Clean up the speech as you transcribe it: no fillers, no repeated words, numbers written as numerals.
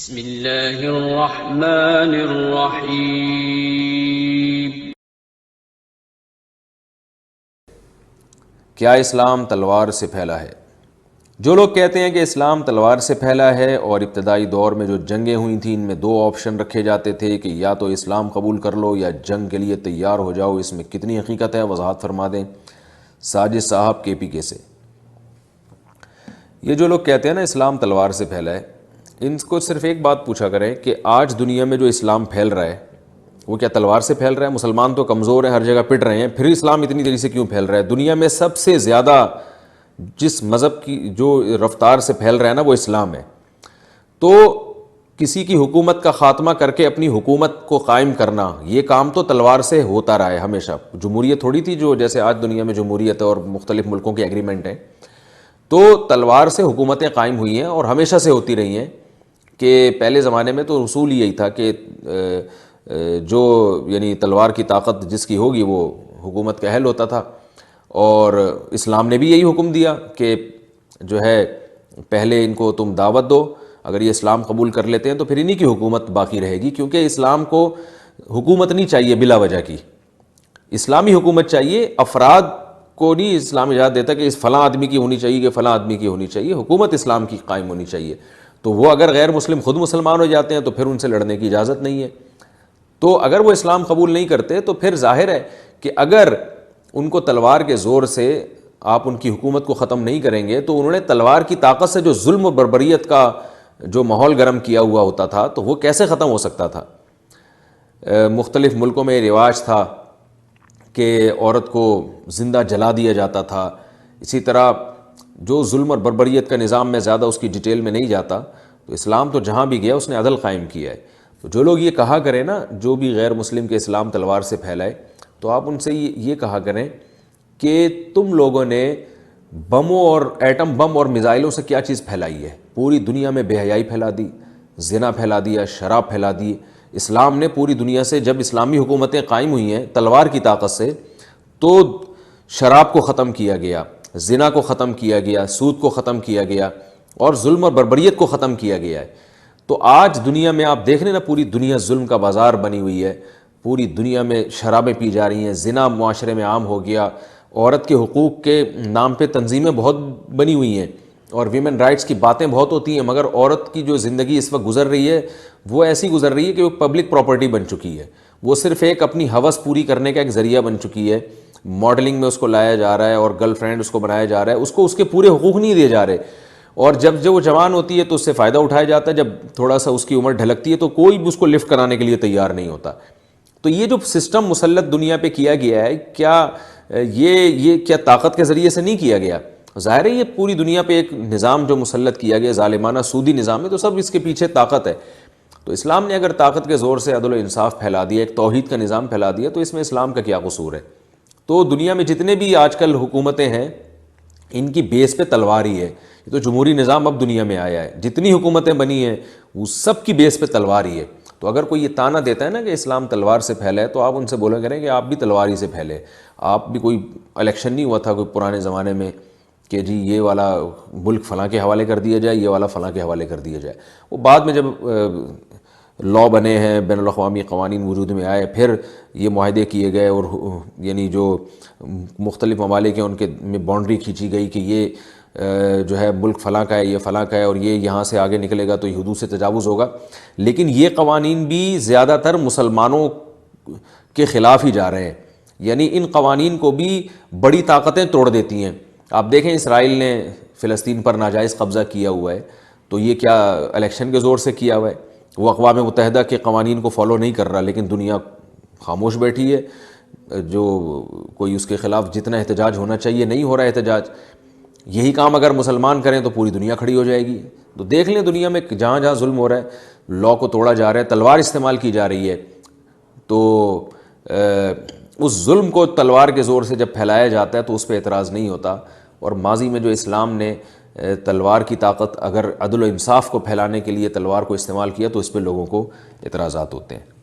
بسم اللہ الرحمن الرحیم۔ کیا اسلام تلوار سے پھیلا ہے؟ جو لوگ کہتے ہیں کہ اسلام تلوار سے پھیلا ہے اور ابتدائی دور میں جو جنگیں ہوئی تھیں ان میں دو آپشن رکھے جاتے تھے کہ یا تو اسلام قبول کر لو یا جنگ کے لیے تیار ہو جاؤ، اس میں کتنی حقیقت ہے وضاحت فرما دیں ساجد صاحب KPK سے۔ یہ جو لوگ کہتے ہیں نا اسلام تلوار سے پھیلا ہے، ان کو صرف ایک بات پوچھا کریں کہ آج دنیا میں جو اسلام پھیل رہا ہے وہ کیا تلوار سے پھیل رہا ہے؟ مسلمان تو کمزور ہیں، ہر جگہ پٹ رہے ہیں، پھر اسلام اتنی دیر سے کیوں پھیل رہا ہے؟ دنیا میں سب سے زیادہ جس مذہب کی جو رفتار سے پھیل رہا ہے نا وہ اسلام ہے۔ تو کسی کی حکومت کا خاتمہ کر کے اپنی حکومت کو قائم کرنا، یہ کام تو تلوار سے ہوتا رہا ہے ہمیشہ۔ جمہوریت تھوڑی تھی جو جیسے آج دنیا میں جمہوریت ہے اور مختلف ملکوں کے ایگریمنٹ ہیں، تو تلوار سے حکومتیں قائم ہوئی ہیں اور ہمیشہ سے ہوتی رہی ہیں۔ کہ پہلے زمانے میں تو اصول یہی تھا کہ جو یعنی تلوار کی طاقت جس کی ہوگی وہ حکومت کا اہل ہوتا تھا، اور اسلام نے بھی یہی حکم دیا کہ جو ہے پہلے ان کو تم دعوت دو، اگر یہ اسلام قبول کر لیتے ہیں تو پھر انہی کی حکومت باقی رہے گی، کیونکہ اسلام کو حکومت نہیں چاہیے بلا وجہ کی، اسلامی حکومت چاہیے۔ افراد کو نہیں اسلام اجازت دیتا کہ اس فلاں آدمی کی ہونی چاہیے کہ فلاں آدمی کی ہونی چاہیے، حکومت اسلام کی قائم ہونی چاہیے۔ تو وہ اگر غیر مسلم خود مسلمان ہو جاتے ہیں تو پھر ان سے لڑنے کی اجازت نہیں ہے۔ تو اگر وہ اسلام قبول نہیں کرتے تو پھر ظاہر ہے کہ اگر ان کو تلوار کے زور سے آپ ان کی حکومت کو ختم نہیں کریں گے تو انہوں نے تلوار کی طاقت سے جو ظلم و بربریت کا جو ماحول گرم کیا ہوا ہوتا تھا تو وہ کیسے ختم ہو سکتا تھا؟ مختلف ملکوں میں یہ رواج تھا کہ عورت کو زندہ جلا دیا جاتا تھا۔ اسی طرح جو ظلم اور بربریت کا نظام میں زیادہ اس کی ڈیٹیل میں نہیں جاتا، تو اسلام تو جہاں بھی گیا اس نے عدل قائم کیا ہے۔ تو جو لوگ یہ کہا کریں نا، جو بھی غیر مسلم کے اسلام تلوار سے پھیلائے، تو آپ ان سے یہ کہا کریں کہ تم لوگوں نے بموں اور ایٹم بم اور میزائلوں سے کیا چیز پھیلائی ہے؟ پوری دنیا میں بے حیائی پھیلا دی، زنا پھیلا دیا، شراب پھیلا دی۔ اسلام نے پوری دنیا سے جب اسلامی حکومتیں قائم ہوئی ہیں تلوار کی طاقت سے، تو شراب کو ختم کیا گیا، زنا کو ختم کیا گیا، سود کو ختم کیا گیا، اور ظلم اور بربریت کو ختم کیا گیا ہے۔ تو آج دنیا میں آپ دیکھ رہے ہیں نا، پوری دنیا ظلم کا بازار بنی ہوئی ہے، پوری دنیا میں شرابیں پی جا رہی ہیں، زنا معاشرے میں عام ہو گیا، عورت کے حقوق کے نام پہ تنظیمیں بہت بنی ہوئی ہیں اور ویمن رائٹس کی باتیں بہت ہوتی ہیں، مگر عورت کی جو زندگی اس وقت گزر رہی ہے وہ ایسی گزر رہی ہے کہ وہ پبلک پراپرٹی بن چکی ہے، وہ صرف ایک اپنی ہوس پوری کرنے کا ایک ذریعہ بن چکی ہے۔ ماڈلنگ میں اس کو لایا جا رہا ہے اور گرل فرینڈ اس کو بنایا جا رہا ہے، اس کو اس کے پورے حقوق نہیں دیے جا رہے، اور جب وہ جوان ہوتی ہے تو اس سے فائدہ اٹھایا جاتا ہے، جب تھوڑا سا اس کی عمر ڈھلکتی ہے تو کوئی بھی اس کو لفٹ کرانے کے لیے تیار نہیں ہوتا۔ تو یہ جو سسٹم مسلط دنیا پہ کیا گیا ہے، کیا یہ کیا طاقت کے ذریعے سے نہیں کیا گیا؟ ظاہر ہے یہ پوری دنیا پہ ایک نظام جو مسلط کیا گیا ظالمانہ سودی نظام ہے، تو سب اس کے پیچھے طاقت ہے۔ تو اسلام نے اگر طاقت کے زور سے عدل و انصاف پھیلا دیا، ایک توحید کا نظام پھیلا دیا، تو اس میں اسلام کا کیا قصور ہے؟ تو دنیا میں جتنے بھی آج کل حکومتیں ہیں ان کی بیس پہ تلوار ہی ہے، یہ تو جمہوری نظام اب دنیا میں آیا ہے، جتنی حکومتیں بنی ہیں وہ سب کی بیس پہ تلوار ہی ہے۔ تو اگر کوئی یہ تانا دیتا ہے نا کہ اسلام تلوار سے پھیلا ہے، تو آپ ان سے بولا کریں کہ آپ بھی تلوار ہی سے پھیلے۔ آپ بھی کوئی الیکشن نہیں ہوا تھا کوئی پرانے زمانے میں کہ جی یہ والا ملک فلاں کے حوالے کر دیا جائے، یہ والا فلاں کے حوالے کر دیا جائے۔ وہ بعد میں جب لا بنے ہیں، بین الاقوامی قوانین وجود میں آئے، پھر یہ معاہدے کیے گئے، اور یعنی جو مختلف ممالک ہیں ان کے میں باؤنڈری کھینچی گئی کہ یہ جو ہے ملک فلاں کا ہے، یہ فلاں کا ہے، اور یہ یہاں سے آگے نکلے گا تو یہ حدود سے تجاوز ہوگا۔ لیکن یہ قوانین بھی زیادہ تر مسلمانوں کے خلاف ہی جا رہے ہیں، یعنی ان قوانین کو بھی بڑی طاقتیں توڑ دیتی ہیں۔ آپ دیکھیں اسرائیل نے فلسطین پر ناجائز قبضہ کیا ہوا ہے، تو یہ کیا الیکشن کے زور سے کیا ہوا ہے؟ وہ اقوام متحدہ کے قوانین کو فالو نہیں کر رہا، لیکن دنیا خاموش بیٹھی ہے، جو کوئی اس کے خلاف جتنا احتجاج ہونا چاہیے نہیں ہو رہا احتجاج۔ یہی کام اگر مسلمان کریں تو پوری دنیا کھڑی ہو جائے گی۔ تو دیکھ لیں دنیا میں جہاں جہاں ظلم ہو رہا ہے، لا کو توڑا جا رہا ہے، تلوار استعمال کی جا رہی ہے، تو اس ظلم کو تلوار کے زور سے جب پھیلایا جاتا ہے تو اس پہ اعتراض نہیں ہوتا۔ اور ماضی میں جو اسلام نے تلوار کی طاقت اگر عدل و انصاف کو پھیلانے کے لیے تلوار کو استعمال کیا تو اس پہ لوگوں کو اعتراضات ہوتے ہیں۔